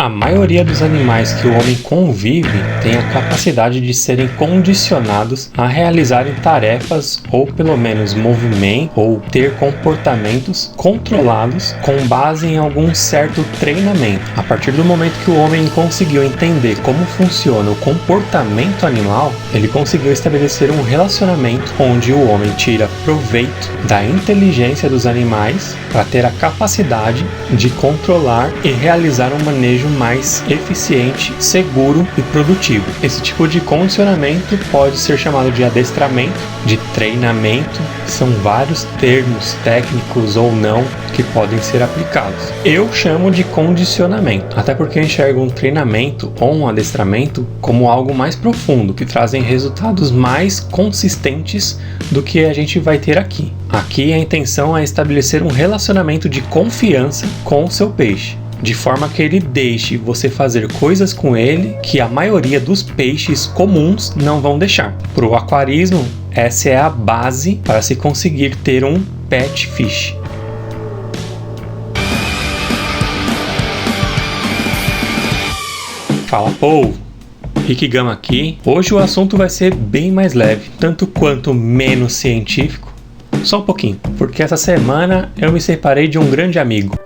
A maioria dos animais que o homem convive tem a capacidade de serem condicionados a realizarem tarefas ou pelo menos movimento ou ter comportamentos controlados com base em algum certo treinamento. A partir do momento que o homem conseguiu entender como funciona o comportamento animal, ele conseguiu estabelecer um relacionamento onde o homem tira proveito da inteligência dos animais para ter a capacidade de controlar e realizar um manejo mais eficiente, seguro e produtivo. Esse tipo de condicionamento pode ser chamado de adestramento, de treinamento, são vários termos técnicos ou não que podem ser aplicados. Eu chamo de condicionamento, até porque eu enxergo um treinamento ou um adestramento como algo mais profundo, que trazem resultados mais consistentes do que a gente vai ter aqui. Aqui a intenção é estabelecer um relacionamento de confiança com o seu peixe, de forma que ele deixe você fazer coisas com ele que a maioria dos peixes comuns não vão deixar. Para o aquarismo, essa é a base para se conseguir ter um pet fish. Fala povo, Rick Gama aqui. Hoje o assunto vai ser bem mais leve, tanto quanto menos científico, só um pouquinho, porque essa semana eu me separei de um grande amigo.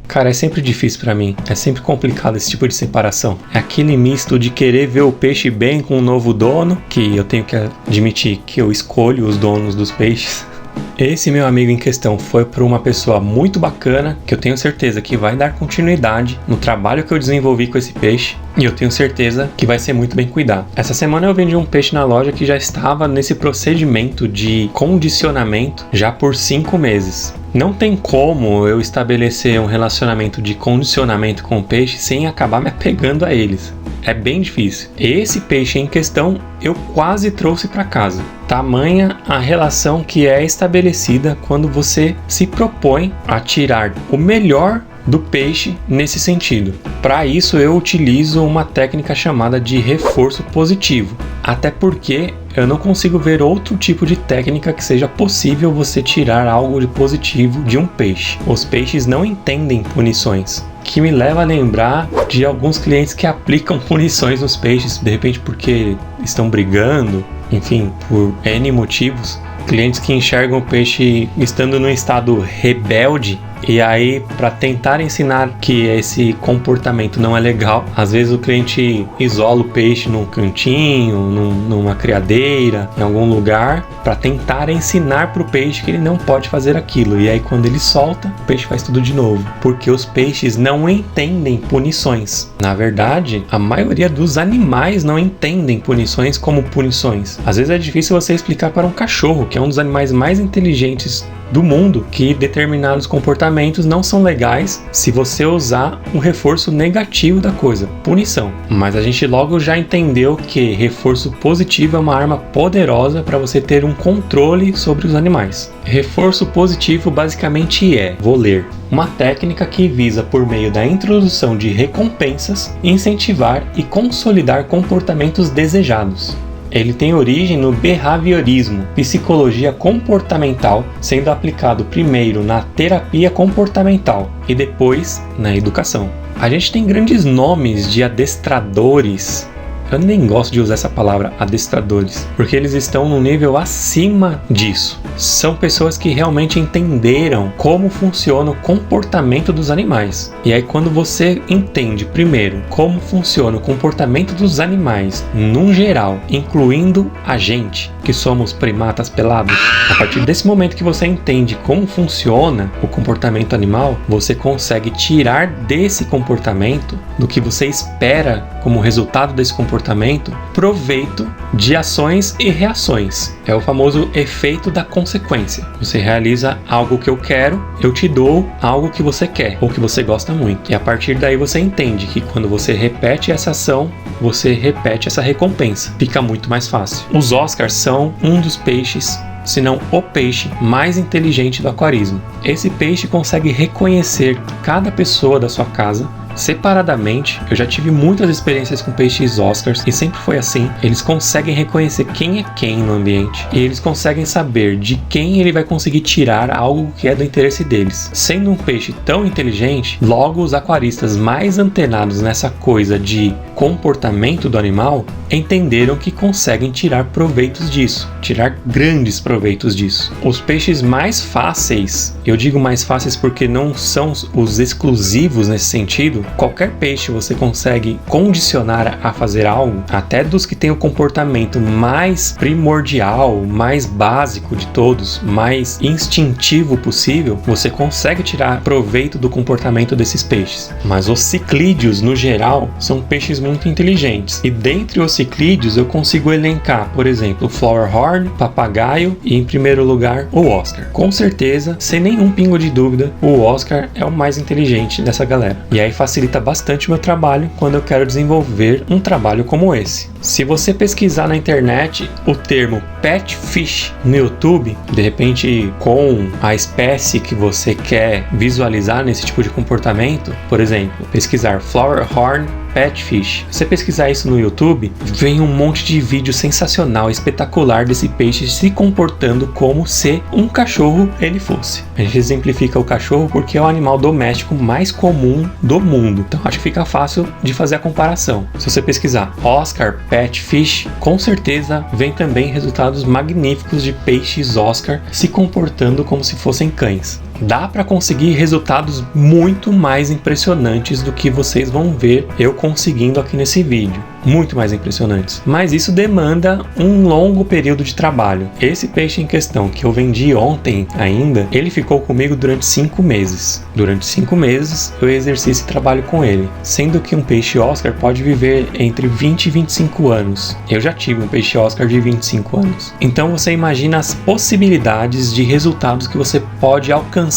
Cara, é sempre difícil pra mim, é sempre complicado esse tipo de separação. É aquele misto de querer ver o peixe bem com um novo dono, que eu tenho que admitir que eu escolho os donos dos peixes. Esse meu amigo em questão foi por uma pessoa muito bacana, que eu tenho certeza que vai dar continuidade no trabalho que eu desenvolvi com esse peixe, e eu tenho certeza que vai ser muito bem cuidado. Essa semana eu vendi um peixe na loja que já estava nesse procedimento de condicionamento já por 5 meses. Não tem como eu estabelecer um relacionamento de condicionamento com o peixe sem acabar me apegando a eles. É bem difícil. Esse peixe em questão eu quase trouxe para casa. Tamanha a relação que é estabelecida quando você se propõe a tirar o melhor do peixe nesse sentido. Para isso eu utilizo uma técnica chamada de reforço positivo. Até porque eu não consigo ver outro tipo de técnica que seja possível você tirar algo de positivo de um peixe. Os peixes não entendem punições, que me leva a lembrar de alguns clientes que aplicam punições nos peixes, de repente porque estão brigando, enfim, por N motivos. Clientes que enxergam o peixe estando num estado rebelde, e aí, para tentar ensinar que esse comportamento não é legal, às vezes o cliente isola o peixe num cantinho, numa criadeira, em algum lugar, para tentar ensinar para o peixe que ele não pode fazer aquilo. E aí, quando ele solta, o peixe faz tudo de novo, porque os peixes não entendem punições. Na verdade, a maioria dos animais não entendem punições como punições. Às vezes é difícil você explicar para um cachorro, que é um dos animais mais inteligentes do mundo, que determinados comportamentos não são legais se você usar um reforço negativo da coisa, punição. Mas a gente logo já entendeu que reforço positivo é uma arma poderosa para você ter um controle sobre os animais. Reforço positivo basicamente vou ler, uma técnica que visa, por meio da introdução de recompensas, incentivar e consolidar comportamentos desejados. Ele tem origem no behaviorismo, psicologia comportamental, sendo aplicado primeiro na terapia comportamental e depois na educação. A gente tem grandes nomes de adestradores. Eu nem gosto de usar essa palavra adestradores, porque eles estão num nível acima disso. São pessoas que realmente entenderam como funciona o comportamento dos animais. E aí, quando você entende primeiro como funciona o comportamento dos animais num geral, incluindo a gente, que somos primatas pelados, a partir desse momento que você entende como funciona o comportamento animal, você consegue tirar desse comportamento, do que você espera como resultado desse comportamento, proveito de ações e reações. É o famoso efeito da consequência. Você realiza algo que eu quero, eu te dou algo que você quer ou que você gosta muito. E a partir daí você entende que quando você repete essa ação, você repete essa recompensa. Fica muito mais fácil. Os Oscars são um dos peixes, se não o peixe mais inteligente do aquarismo. Esse peixe consegue reconhecer cada pessoa da sua casa Separadamente, eu já tive muitas experiências com peixes Oscars e sempre foi assim. Eles conseguem reconhecer quem é quem no ambiente e eles conseguem saber de quem ele vai conseguir tirar algo que é do interesse deles. Sendo um peixe tão inteligente, logo os aquaristas mais antenados nessa coisa de comportamento do animal entenderam que conseguem tirar proveitos disso, tirar grandes proveitos disso. Os peixes mais fáceis, eu digo mais fáceis porque não são os exclusivos nesse sentido, qualquer peixe você consegue condicionar a fazer algo, até dos que têm o comportamento mais primordial, mais básico de todos, mais instintivo possível, você consegue tirar proveito do comportamento desses peixes. Mas os ciclídeos, no geral, são peixes muito inteligentes, e dentre os ciclídeos eu consigo elencar, por exemplo, o flowerhorn, papagaio e, em primeiro lugar, o Oscar. Com certeza, sem nenhum pingo de dúvida, o Oscar é o mais inteligente dessa galera. E aí facilita bastante o meu trabalho quando eu quero desenvolver um trabalho como esse. Se você pesquisar na internet o termo pet fish no YouTube, de repente com a espécie que você quer visualizar nesse tipo de comportamento, por exemplo, pesquisar flowerhorn pet fish. Se você pesquisar isso no YouTube, vem um monte de vídeo sensacional, espetacular desse peixe se comportando como se um cachorro ele fosse. A gente exemplifica o cachorro porque é o animal doméstico mais comum do mundo. Então acho que fica fácil de fazer a comparação. Se você pesquisar Oscar pet fish, com certeza vem também resultados magníficos de peixes Oscar se comportando como se fossem cães. Dá para conseguir resultados muito mais impressionantes do que vocês vão ver eu conseguindo aqui nesse vídeo. Muito mais impressionantes. Mas isso demanda um longo período de trabalho. Esse peixe em questão, que eu vendi ontem ainda, ele ficou comigo durante 5 meses. Durante 5 meses eu exerci esse trabalho com ele. Sendo que um peixe Oscar pode viver entre 20 e 25 anos. Eu já tive um peixe Oscar de 25 anos. Então você imagina as possibilidades de resultados que você pode alcançar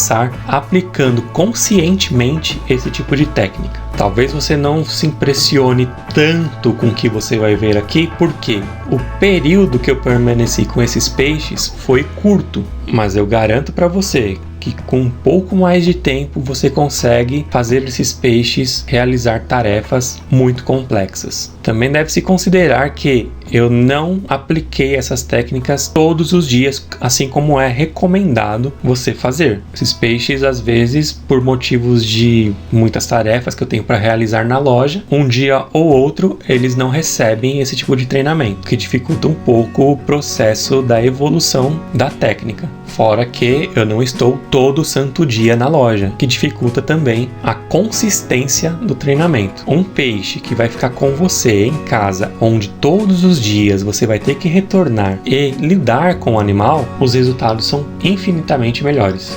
aplicando conscientemente esse tipo de técnica. Talvez você não se impressione tanto com o que você vai ver aqui, porque o período que eu permaneci com esses peixes foi curto, mas eu garanto para você que com um pouco mais de tempo você consegue fazer esses peixes realizar tarefas muito complexas. Também deve-se considerar que eu não apliquei essas técnicas todos os dias, assim como é recomendado você fazer. Esses peixes, às vezes, por motivos de muitas tarefas que eu tenho para realizar na loja, um dia ou outro eles não recebem esse tipo de treinamento, que dificulta um pouco o processo da evolução da técnica. Fora que eu não estou todo santo dia na loja, que dificulta também a consistência do treinamento. Um peixe que vai ficar com você em casa, onde todos os dias você vai ter que retornar e lidar com o animal, os resultados são infinitamente melhores.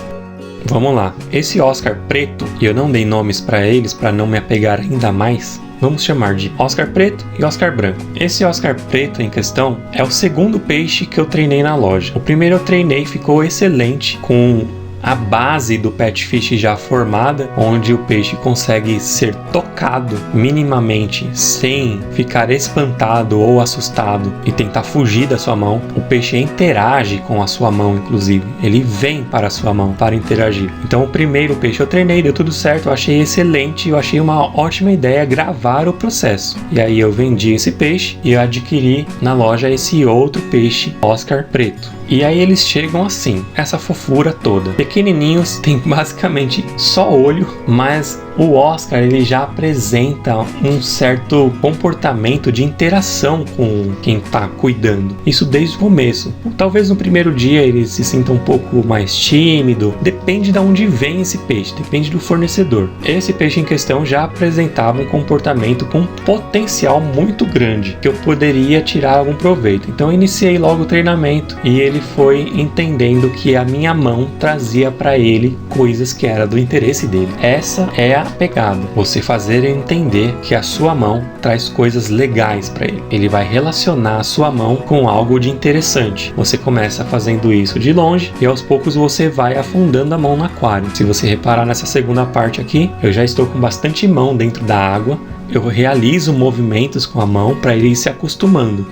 Vamos lá, esse Oscar preto, e eu não dei nomes para eles para não me apegar ainda mais, vamos chamar de Oscar preto e Oscar branco. Esse Oscar preto em questão é o segundo peixe que eu treinei na loja. O primeiro eu treinei, ficou excelente, com a base do pet fish já formada, onde o peixe consegue ser tocado minimamente sem ficar espantado ou assustado e tentar fugir da sua mão. O peixe interage com a sua mão, inclusive. Ele vem para a sua mão para interagir. Então o primeiro peixe eu treinei, deu tudo certo, eu achei excelente, eu achei uma ótima ideia gravar o processo. E aí eu vendi esse peixe e eu adquiri na loja esse outro peixe Oscar preto. E aí eles chegam assim, essa fofura toda. Pequenininhos, tem basicamente só olho, mas o Oscar ele já apresenta um certo comportamento de interação com quem está cuidando. Isso desde o começo. Talvez no primeiro dia ele se sinta um pouco mais tímido. Depende de onde vem esse peixe, depende do fornecedor. Esse peixe em questão já apresentava um comportamento com potencial muito grande, que eu poderia tirar algum proveito. Então eu iniciei logo o treinamento e ele foi entendendo que a minha mão trazia para ele coisas que era do interesse dele. Essa é a pegada, você fazer ele entender que a sua mão traz coisas legais para ele. Ele vai relacionar a sua mão com algo de interessante. Você começa fazendo isso de longe e aos poucos você vai afundando a mão no aquário. Se você reparar nessa segunda parte aqui, eu já estou com bastante mão dentro da água. Eu realizo movimentos com a mão para ele ir se acostumando.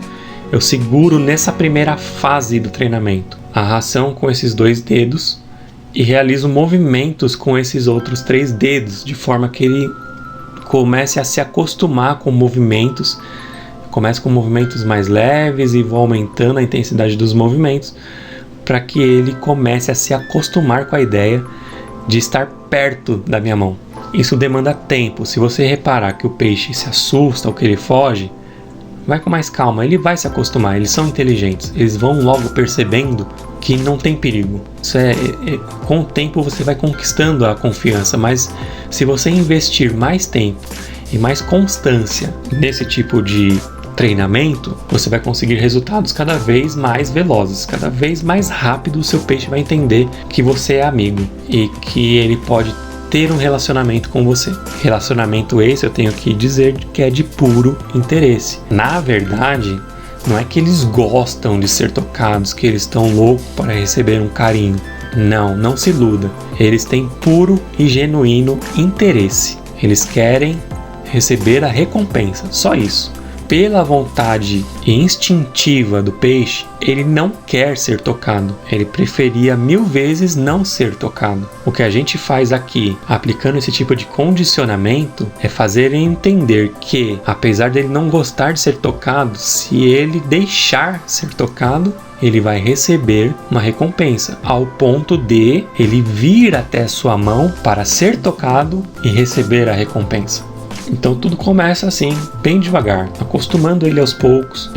Eu seguro nessa primeira fase do treinamento a ração com esses 2 dedos e realizo movimentos com esses outros 3 dedos, de forma que ele comece a se acostumar com movimentos. Comece com movimentos mais leves e vou aumentando a intensidade dos movimentos para que ele comece a se acostumar com a ideia de estar perto da minha mão. Isso demanda tempo. Se você reparar que o peixe se assusta ou que ele foge, vai com mais calma, ele vai se acostumar, eles são inteligentes, eles vão logo percebendo que não tem perigo. Isso com o tempo você vai conquistando a confiança, mas se você investir mais tempo e mais constância nesse tipo de treinamento, você vai conseguir resultados cada vez mais velozes, cada vez mais rápido o seu peixe vai entender que você é amigo e que ele pode ter um relacionamento com você. Relacionamento esse, eu tenho que dizer que é de puro interesse. Na verdade, não é que eles gostam de ser tocados, que eles estão loucos para receber um carinho. Não, não se iluda. Eles têm puro e genuíno interesse. Eles querem receber a recompensa, só isso. Pela vontade instintiva do peixe, ele não quer ser tocado. Ele preferia 1000 vezes não ser tocado. O que a gente faz aqui, aplicando esse tipo de condicionamento, é fazer ele entender que, apesar dele não gostar de ser tocado, se ele deixar ser tocado, ele vai receber uma recompensa, ao ponto de ele vir até sua mão para ser tocado e receber a recompensa. Então tudo começa assim, bem devagar, acostumando ele aos poucos,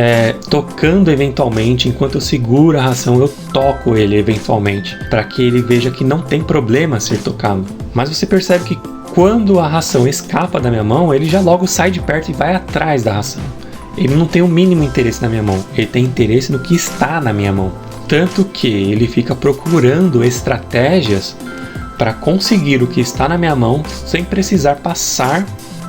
tocando eventualmente. Enquanto eu seguro a ração, eu toco ele eventualmente, para que ele veja que não tem problema ser tocado. Mas você percebe que quando a ração escapa da minha mão, ele já logo sai de perto e vai atrás da ração. Ele não tem o mínimo interesse na minha mão, ele tem interesse no que está na minha mão. Tanto que ele fica procurando estratégias para conseguir o que está na minha mão sem precisar passar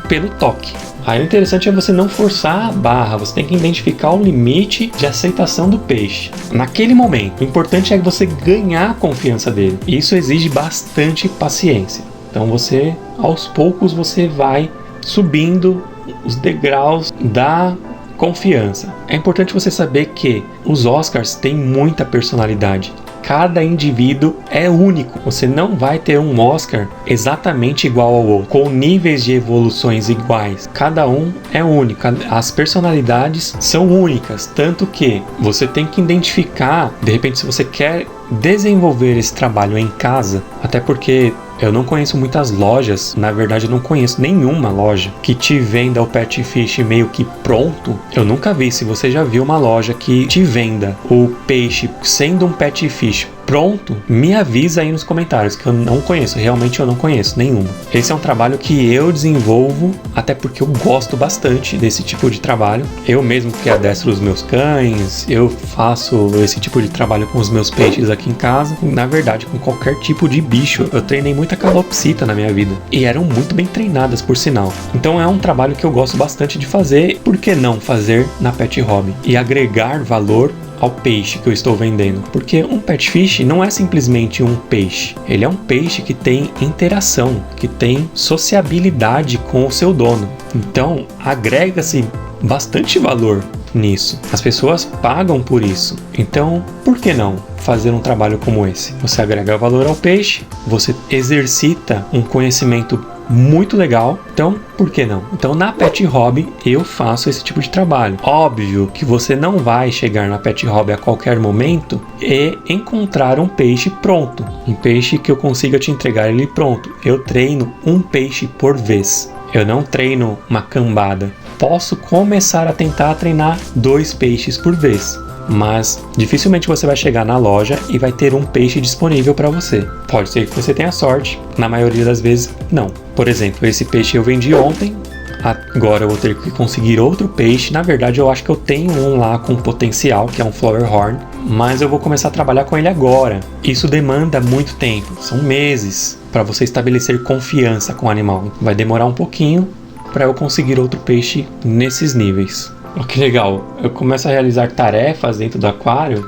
pelo toque. Aí o interessante é você não forçar a barra, você tem que identificar o limite de aceitação do peixe. Naquele momento, o importante é você ganhar a confiança dele. Isso exige bastante paciência. Então você, aos poucos, você vai subindo os degraus da confiança. É importante você saber que os Oscars têm muita personalidade. Cada indivíduo é único. Você não vai ter um Oscar exatamente igual ao outro, com níveis de evoluções iguais. Cada um é único. As personalidades são únicas, tanto que você tem que identificar, de repente, se você quer desenvolver esse trabalho em casa, até porque eu não conheço muitas lojas, na verdade eu não conheço nenhuma loja que te venda o pet fish meio que pronto. Eu nunca vi. Se você já viu uma loja que te venda o peixe sendo um pet fish pronto, me avisa aí nos comentários, que eu não conheço, realmente eu não conheço nenhuma. Esse é um trabalho que eu desenvolvo, até porque eu gosto bastante desse tipo de trabalho. Eu mesmo que adestro os meus cães, eu faço esse tipo de trabalho com os meus peixes aqui em casa. Na verdade, com qualquer tipo de bicho. Eu treinei muita calopsita na minha vida, e eram muito bem treinadas, por sinal. Então é um trabalho que eu gosto bastante de fazer. Por que não fazer na Pet Hobby e agregar valor ao peixe que eu estou vendendo? Porque um pet fish não é simplesmente um peixe. Ele é um peixe que tem interação, que tem sociabilidade com o seu dono. Então, agrega-se bastante valor nisso. As pessoas pagam por isso. Então, por que não fazer um trabalho como esse? Você agrega valor ao peixe, você exercita um conhecimento muito legal, então por que não? Então na Pet Hobby eu faço esse tipo de trabalho. Óbvio que você não vai chegar na Pet Hobby a qualquer momento e encontrar um peixe pronto, um peixe que eu consiga te entregar ele pronto. Eu treino um peixe por vez, eu não treino uma cambada. Posso começar a tentar treinar 2 peixes por vez, mas dificilmente você vai chegar na loja e vai ter um peixe disponível para você. Pode ser que você tenha sorte, na maioria das vezes não. Por exemplo, esse peixe eu vendi ontem, agora eu vou ter que conseguir outro peixe. Na verdade eu acho que eu tenho um lá com potencial, que é um flower horn, mas eu vou começar a trabalhar com ele agora. Isso demanda muito tempo, são meses para você estabelecer confiança com o animal. Vai demorar um pouquinho para eu conseguir outro peixe nesses níveis. Oh, que legal, eu começo a realizar tarefas dentro do aquário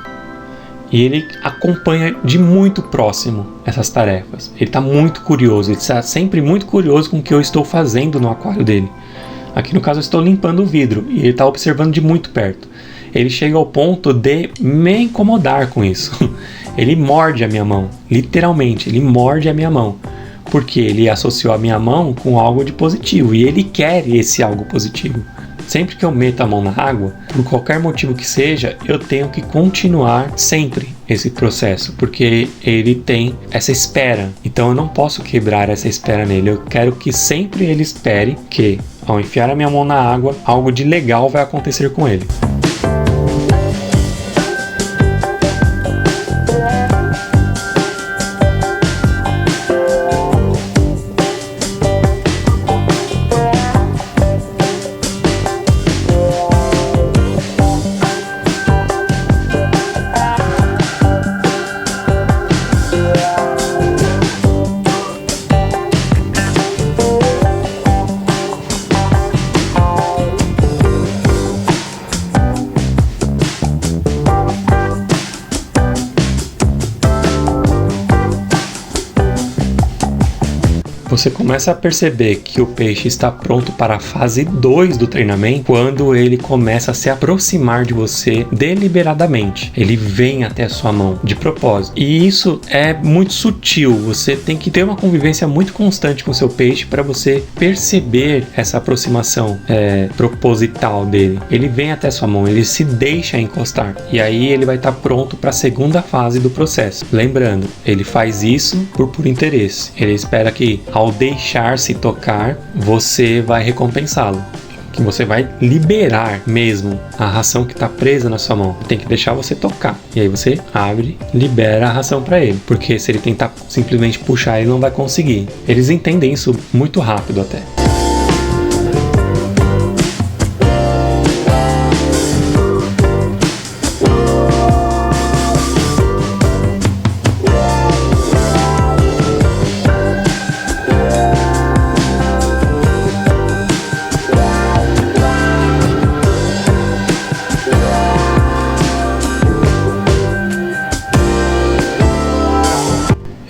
e ele acompanha de muito próximo essas tarefas. Ele está muito curioso, ele está sempre muito curioso com o que eu estou fazendo no aquário dele. Aqui no caso eu estou limpando o vidro e ele está observando de muito perto. Ele chega ao ponto de me incomodar com isso. Ele morde a minha mão, literalmente, ele morde a minha mão. porque ele associou a minha mão com algo de positivo e ele quer esse algo positivo. Sempre que eu meto a mão na água, por qualquer motivo que seja, eu tenho que continuar sempre esse processo, porque ele tem essa espera. Então eu não posso quebrar essa espera nele. Eu quero que sempre ele espere que, ao enfiar a minha mão na água, algo de legal vai acontecer com ele. Você começa a perceber que o peixe está pronto para a fase 2 do treinamento quando ele começa a se aproximar de você deliberadamente. Ele vem até a sua mão de propósito. E isso é muito sutil. Você tem que ter uma convivência muito constante com o seu peixe para você perceber essa aproximação proposital dele. Ele vem até a sua mão, ele se deixa encostar. E aí ele vai estar pronto para a segunda fase do processo. Lembrando, ele faz isso por puro interesse. Ele espera que ao deixar-se tocar, você vai recompensá-lo. Que você vai liberar mesmo a ração que está presa na sua mão. Tem que deixar você tocar. E aí você abre, libera a ração para ele. Porque se ele tentar simplesmente puxar, ele não vai conseguir. Eles entendem isso muito rápido até.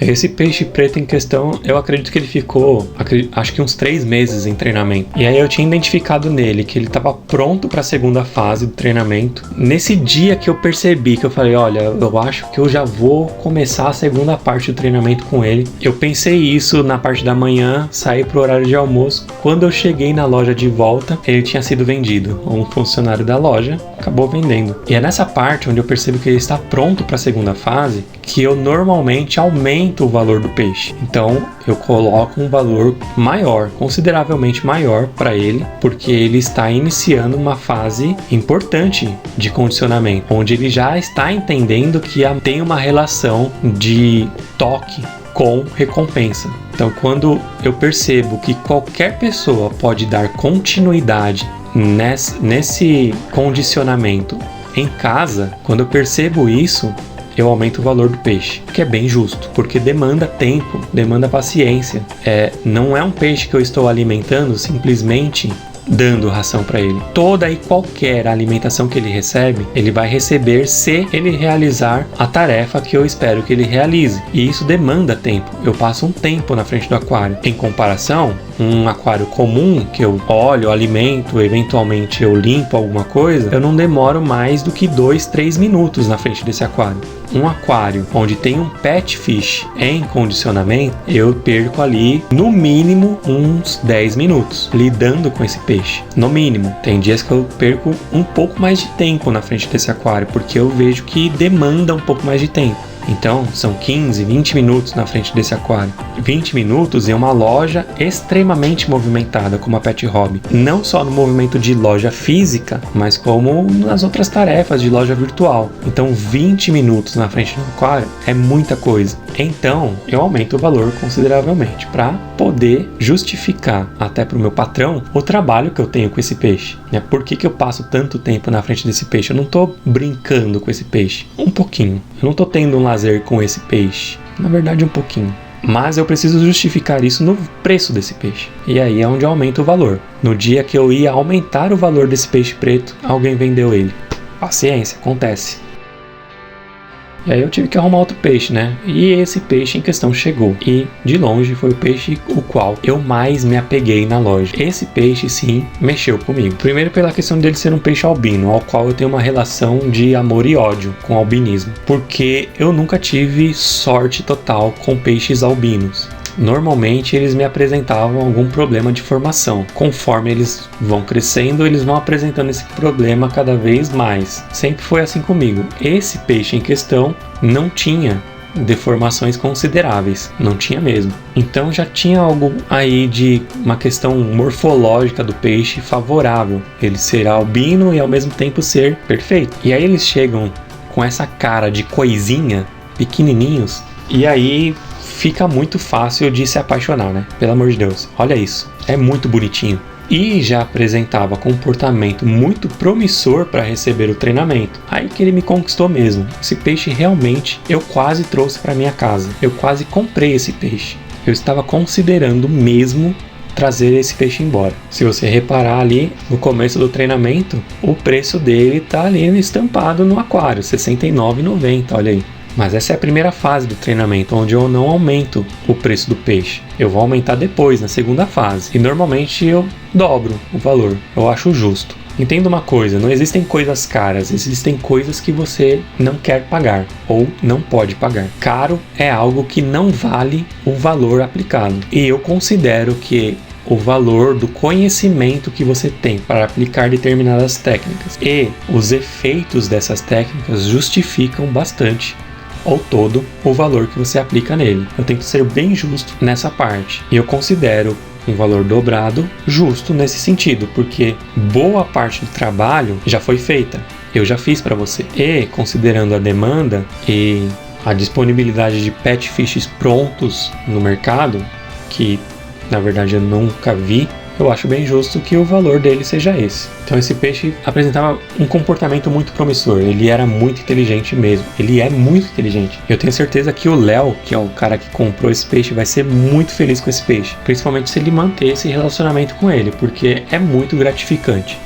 Esse peixe preto em questão, eu acredito que ele ficou, acho que uns 3 meses em treinamento. E aí eu tinha identificado nele que ele estava pronto para a segunda fase do treinamento. Nesse dia que eu percebi, que eu falei, olha, eu acho que eu já vou começar a segunda parte do treinamento com ele. Eu pensei isso na parte da manhã, saí pro horário de almoço. Quando eu cheguei na loja de volta, ele tinha sido vendido. Um funcionário da loja acabou vendendo. E é nessa parte onde eu percebo que ele está pronto para a segunda fase que eu normalmente aumento o valor do peixe. Então eu coloco um valor maior, consideravelmente maior para ele, porque ele está iniciando uma fase importante de condicionamento, onde ele já está entendendo que tem uma relação de toque com recompensa. Então quando eu percebo que qualquer pessoa pode dar continuidade nesse condicionamento em casa, quando eu percebo isso, eu aumento o valor do peixe, que é bem justo, porque demanda tempo, demanda paciência. Não é um peixe que eu estou alimentando simplesmente dando ração para ele. Toda e qualquer alimentação que ele recebe, ele vai receber se ele realizar a tarefa que eu espero que ele realize. E isso demanda tempo. Eu passo um tempo na frente do aquário. Em comparação, um aquário comum, que eu olho, alimento, eventualmente eu limpo alguma coisa, eu não demoro mais do que 2-3 minutos na frente desse aquário. Um aquário onde tem um pet fish em condicionamento, eu perco ali no mínimo uns 10 minutos lidando com esse peixe. No mínimo. Tem dias que eu perco um pouco mais de tempo na frente desse aquário, porque eu vejo que demanda um pouco mais de tempo. Então, são 15, 20 minutos na frente desse aquário. 20 minutos em uma loja extremamente movimentada, como a Pet Hobby. Não só no movimento de loja física, mas como nas outras tarefas de loja virtual. Então, 20 minutos na frente do aquário é muita coisa. Então, eu aumento o valor consideravelmente para poder justificar até para o meu patrão o trabalho que eu tenho com esse peixe. Por que eu passo tanto tempo na frente desse peixe? Eu não estou brincando com esse peixe. Um pouquinho. Eu não estou tendo um lazer com esse peixe. Na verdade, um pouquinho. Mas eu preciso justificar isso no preço desse peixe. E aí é onde eu aumento o valor. No dia que eu ia aumentar o valor desse peixe preto, alguém vendeu ele. Paciência, acontece. E aí eu tive que arrumar outro peixe, né? E esse peixe em questão chegou. E, de longe, foi o peixe o qual eu mais me apeguei na loja. Esse peixe, sim, mexeu comigo. Primeiro pela questão dele ser um peixe albino, ao qual eu tenho uma relação de amor e ódio com o albinismo. Porque eu nunca tive sorte total com peixes albinos. normalmente eles me apresentavam algum problema de formação. Conforme eles vão crescendo, eles vão apresentando esse problema cada vez mais. Sempre foi assim comigo. Esse peixe em questão não tinha deformações consideráveis, não tinha mesmo. Então já tinha algo aí de uma questão morfológica do peixe favorável, ele ser albino e ao mesmo tempo ser perfeito. E aí eles chegam com essa cara de coisinha, pequenininhos, e aí fica muito fácil de se apaixonar, né? Pelo amor de Deus, olha isso, é muito bonitinho. E já apresentava comportamento muito promissor para receber o treinamento. Aí que ele me conquistou mesmo. Esse peixe realmente eu quase trouxe para minha casa. Eu quase comprei esse peixe. Eu estava considerando mesmo trazer esse peixe embora. Se você reparar ali no começo do treinamento, o preço dele tá ali estampado no aquário, R$ 69,90, olha aí. Mas essa é a primeira fase do treinamento, onde eu não aumento o preço do peixe. Eu vou aumentar depois, na segunda fase. E normalmente eu dobro o valor. Eu acho justo. Entenda uma coisa, não existem coisas caras, existem coisas que você não quer pagar ou não pode pagar. Caro é algo que não vale o valor aplicado. E eu considero que o valor do conhecimento que você tem para aplicar determinadas técnicas e os efeitos dessas técnicas justificam bastante ao todo o valor que você aplica nele. Eu tenho que ser bem justo nessa parte. E eu considero um valor dobrado justo nesse sentido, porque boa parte do trabalho já foi feita. Eu já fiz para você. E considerando a demanda e a disponibilidade de pet fishes prontos no mercado, que na verdade eu nunca vi, eu acho bem justo que o valor dele seja esse. Então esse peixe apresentava um comportamento muito promissor, ele era muito inteligente mesmo, ele é muito inteligente. Eu tenho certeza que o Léo, que é o cara que comprou esse peixe, vai ser muito feliz com esse peixe, principalmente se ele manter esse relacionamento com ele, porque é muito gratificante.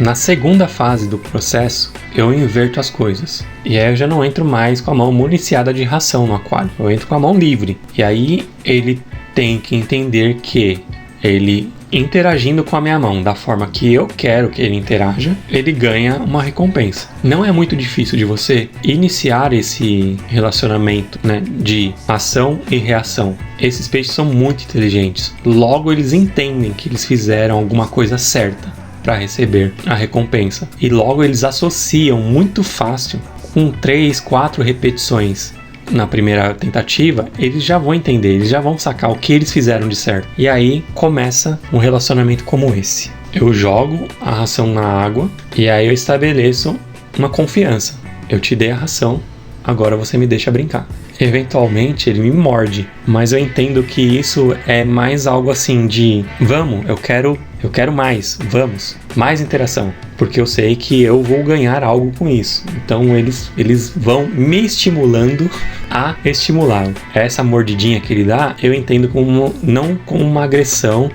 Na segunda fase do processo, eu inverto as coisas. E aí eu já não entro mais com a mão municiada de ração no aquário. Eu entro com a mão livre. E aí ele tem que entender que ele interagindo com a minha mão da forma que eu quero que ele interaja, ele ganha uma recompensa. Não é muito difícil de você iniciar esse relacionamento, né, de ação e reação. Esses peixes são muito inteligentes. Logo, eles entendem que eles fizeram alguma coisa certa para receber a recompensa. E logo eles associam muito fácil com 3, 4 repetições na primeira tentativa, eles já vão entender, eles já vão sacar o que eles fizeram de certo. E aí começa um relacionamento como esse. Eu jogo a ração na água e aí eu estabeleço uma confiança. Eu te dei a ração, agora você me deixa brincar. Eventualmente ele me morde, mas eu entendo que isso é mais algo assim de vamos, eu quero mais, vamos, mais interação, porque eu sei que eu vou ganhar algo com isso. Então eles vão me estimulando a estimulá-lo. Essa mordidinha que ele dá, eu entendo como não como uma agressão,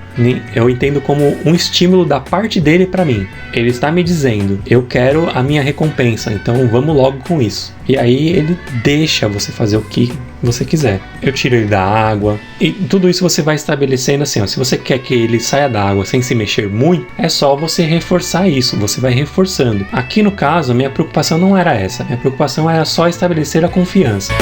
eu entendo como um estímulo da parte dele para mim. Ele está me dizendo, eu quero a minha recompensa, então vamos logo com isso. E aí ele deixa você fazer o que você quiser. Eu tiro ele da água e tudo isso você vai estabelecendo assim, ó, se você quer que ele saia da água sem se mexer muito, é só você reforçar isso, você vai reforçando. Aqui no caso, a minha preocupação não era essa, minha preocupação era só estabelecer a confiança.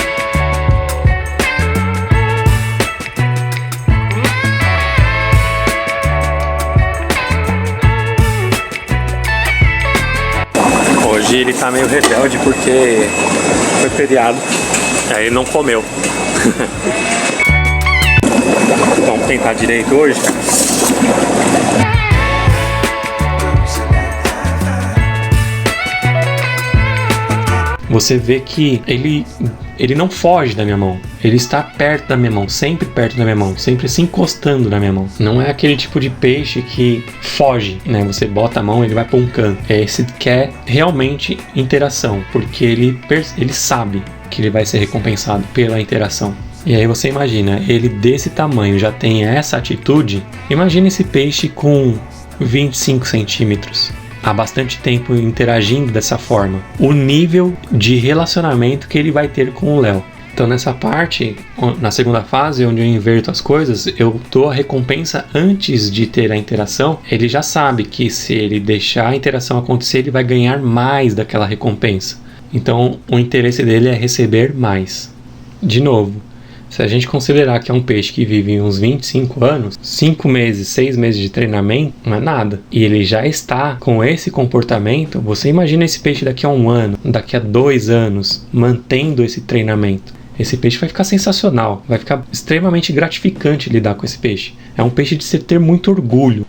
Hoje ele tá meio rebelde porque foi feriado, aí ele não comeu. Vamos tentar direito hoje. Você vê que ele não foge da minha mão. Ele está perto da minha mão, sempre perto da minha mão, sempre se encostando na minha mão. Não é aquele tipo de peixe que foge, né? Você bota a mão e ele vai para um canto. É esse que quer realmente interação, porque ele sabe que ele vai ser recompensado pela interação. E aí você imagina, ele desse tamanho já tem essa atitude. Imagina esse peixe com 25 centímetros. Há bastante tempo interagindo dessa forma. O nível de relacionamento que ele vai ter com o Léo. Então nessa parte, na segunda fase, onde eu inverto as coisas, eu dou a recompensa antes de ter a interação. Ele já sabe que se ele deixar a interação acontecer, ele vai ganhar mais daquela recompensa. Então o interesse dele é receber mais. De novo, se a gente considerar que é um peixe que vive uns 25 anos, 5 meses, 6 meses de treinamento, não é nada. E ele já está com esse comportamento, você imagina esse peixe daqui a 1 ano, daqui a 2 anos, mantendo esse treinamento. Esse peixe vai ficar sensacional, vai ficar extremamente gratificante lidar com esse peixe. É um peixe de se ter muito orgulho.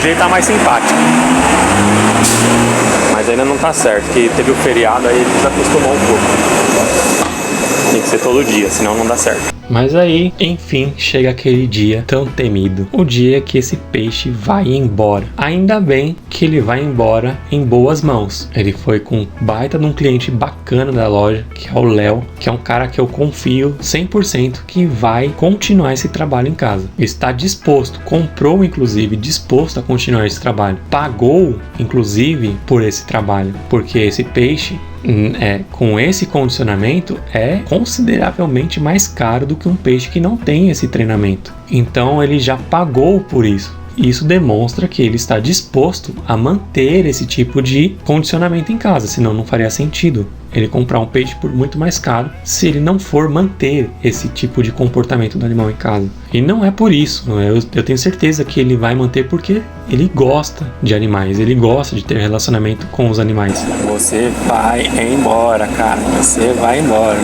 jeito tá mais simpático. Mas ainda não tá certo, que teve o feriado, aí ele desacostumou um pouco. Tem que ser todo dia, senão não dá certo. Mas aí, enfim, chega aquele dia tão temido. O dia que esse peixe vai embora. Ainda bem que ele vai embora em boas mãos. Ele foi com um baita de um cliente bacana da loja, que é o Léo, que é um cara que eu confio 100% que vai continuar esse trabalho em casa. Está disposto, comprou inclusive, disposto a continuar esse trabalho. Pagou, inclusive, por esse trabalho. Porque esse peixe, com esse condicionamento, é consideravelmente mais caro do que um peixe que não tem esse treinamento. Então ele já pagou por isso. Isso demonstra que ele está disposto a manter esse tipo de condicionamento em casa, senão não faria sentido ele comprar um peixe por muito mais caro se ele não for manter esse tipo de comportamento do animal em casa. E não é por isso, eu tenho certeza que ele vai manter porque ele gosta de animais, ele gosta de ter relacionamento com os animais. Você vai embora, cara, você vai embora.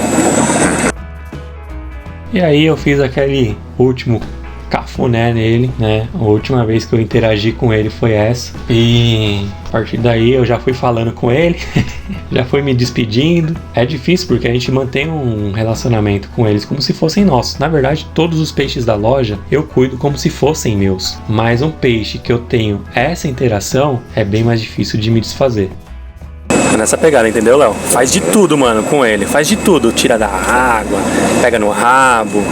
E aí eu fiz aquele último cafuné nele, né? A última vez que eu interagi com ele foi essa. E a partir daí eu já fui falando com ele, já fui me despedindo. É difícil porque a gente mantém um relacionamento com eles como se fossem nossos. Na verdade, todos os peixes da loja eu cuido como se fossem meus. Mas um peixe que eu tenho essa interação é bem mais difícil de me desfazer. Nessa pegada, entendeu, Léo? Faz de tudo, mano, com ele. Faz de tudo. Tira da água, pega no rabo.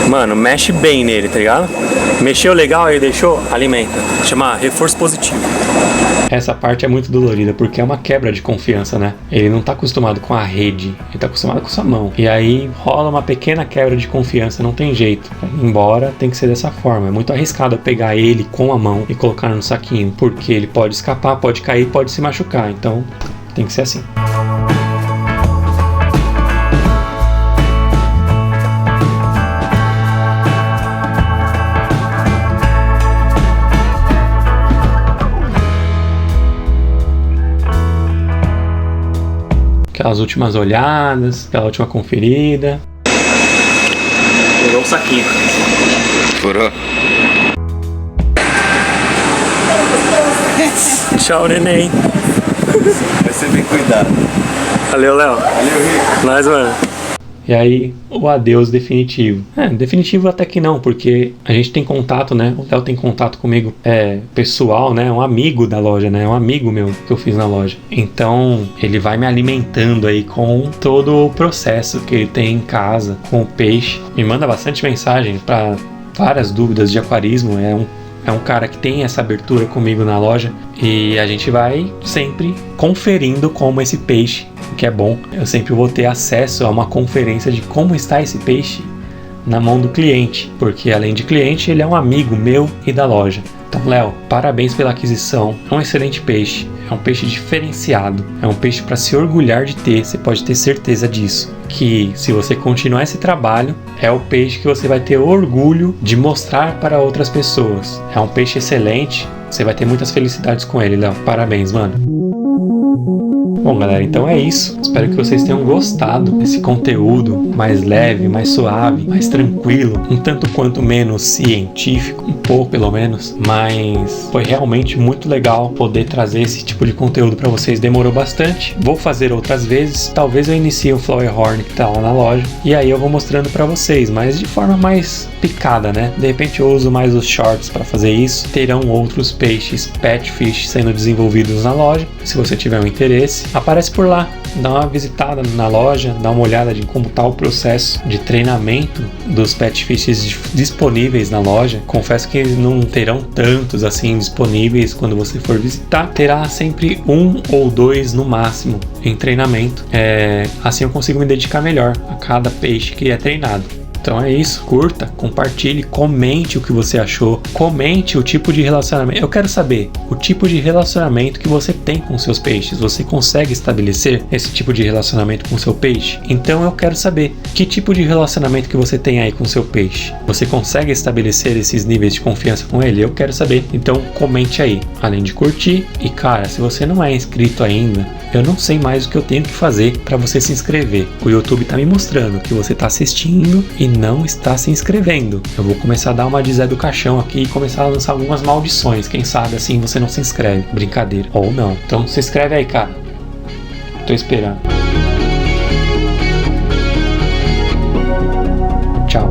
Mano, mexe bem nele, tá ligado? Mexeu legal, aí deixou, alimenta. Chama reforço positivo. Essa parte é muito dolorida, porque é uma quebra de confiança, né? Ele não tá acostumado com a rede, ele tá acostumado com sua mão. E aí rola uma pequena quebra de confiança, não tem jeito. Embora tem que ser dessa forma. É muito arriscado eu pegar ele com a mão e colocar no saquinho, porque ele pode escapar, pode cair, pode se machucar. Então tem que ser assim. Aquelas últimas olhadas, aquela última conferida. Pegou o saquinho. Furou. Tchau, neném. Vai ser bem cuidado. Valeu, Léo. Valeu, Rico. Nós, mano. E aí, o adeus definitivo. Definitivo até que não, porque a gente tem contato, né? O Léo tem contato comigo, pessoal, né? Um amigo da loja, né? Um amigo meu que eu fiz na loja. Então, ele vai me alimentando aí com todo o processo que ele tem em casa, com o peixe. Me manda bastante mensagem para várias dúvidas de aquarismo. É um cara que tem essa abertura comigo na loja e a gente vai sempre conferindo como esse peixe, o que é bom. Eu sempre vou ter acesso a uma conferência de como está esse peixe na mão do cliente, porque além de cliente, ele é um amigo meu e da loja. Então, Léo, parabéns pela aquisição. É um excelente peixe, é um peixe diferenciado, é um peixe para se orgulhar de ter, você pode ter certeza disso. Que se você continuar esse trabalho, é o peixe que você vai ter orgulho de mostrar para outras pessoas. É um peixe excelente, você vai ter muitas felicidades com ele, Léo. Parabéns, mano. Bom, galera, então é isso. Espero que vocês tenham gostado desse conteúdo mais leve, mais suave, mais tranquilo, um tanto quanto menos científico, um pouco pelo menos, mas foi realmente muito legal poder trazer esse tipo de conteúdo para vocês. Demorou bastante, vou fazer outras vezes, talvez eu inicie o Flower Horn que tá lá na loja, e aí eu vou mostrando para vocês, mas de forma mais picada, né? De repente eu uso mais os shorts para fazer isso. Terão outros peixes, pet fish, sendo desenvolvidos na loja. Se você tiver um interesse, aparece por lá, dá uma visitada na loja, dá uma olhada de como está o processo de treinamento dos pet fishes disponíveis na loja. Confesso que eles não terão tantos assim disponíveis quando você for visitar, terá sempre 1 ou 2 no máximo em treinamento. Assim eu consigo me dedicar melhor a cada peixe que é treinado. Então é isso, curta, compartilhe, comente o que você achou, comente o tipo de relacionamento. Eu quero saber o tipo de relacionamento que você tem com seus peixes. Você consegue estabelecer esse tipo de relacionamento com seu peixe? Então eu quero saber que tipo de relacionamento que você tem aí com seu peixe. Você consegue estabelecer esses níveis de confiança com ele? Eu quero saber. Então comente aí, além de curtir. E cara, se você não é inscrito ainda, eu não sei mais o que eu tenho que fazer para você se inscrever. O YouTube tá me mostrando que você tá assistindo e não está se inscrevendo. Eu vou começar a dar uma de Zé do Caixão aqui e começar a lançar algumas maldições. Quem sabe assim você não se inscreve. Brincadeira. Ou não. Então se inscreve aí, cara. Tô esperando. Tchau.